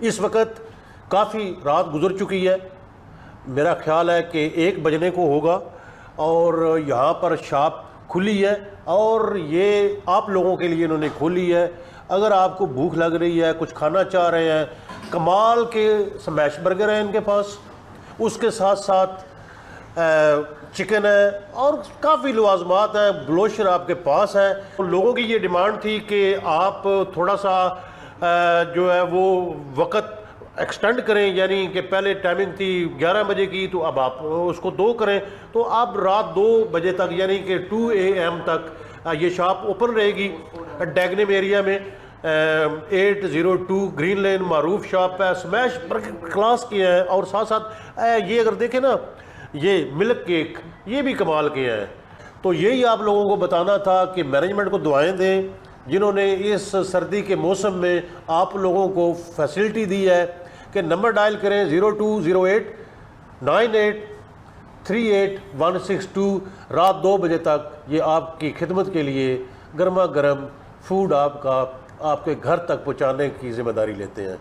اس وقت کافی رات گزر چکی ہے، میرا خیال ہے کہ 1 بجنے کو ہوگا، اور یہاں پر شاپ کھلی ہے اور یہ آپ لوگوں کے لیے انہوں نے کھولی ہے۔ اگر آپ کو بھوک لگ رہی ہے، کچھ کھانا چاہ رہے ہیں، کمال کے سمیش برگر ہیں ان کے پاس، اس کے ساتھ ساتھ چکن ہے اور کافی لوازمات ہیں، گلوشر آپ کے پاس ہے۔ لوگوں کی یہ ڈیمانڈ تھی کہ آپ تھوڑا سا جو ہے وہ وقت ایکسٹینڈ کریں، یعنی کہ پہلے ٹائمنگ تھی 11 بجے کی، تو اب آپ اس کو 2 کریں، تو اب رات 2 بجے تک یعنی کہ 2 AM تک یہ شاپ اوپن رہے گی۔ ڈیگنم ایریا میں 802 گرین لین معروف شاپ ہے، سمیش برگر کلاس کی ہے، اور ساتھ ساتھ یہ اگر دیکھیں نا یہ ملک کیک یہ بھی کمال کے ہیں۔ تو یہی آپ لوگوں کو بتانا تھا کہ مینجمنٹ کو دعائیں دیں جنہوں نے اس سردی کے موسم میں آپ لوگوں کو فیسلٹی دی ہے، کہ نمبر ڈائل کریں 0208 98 38162، رات 2 بجے تک یہ آپ کی خدمت کے لیے گرما گرم فوڈ آپ کے گھر تک پہنچانے کی ذمہ داری لیتے ہیں۔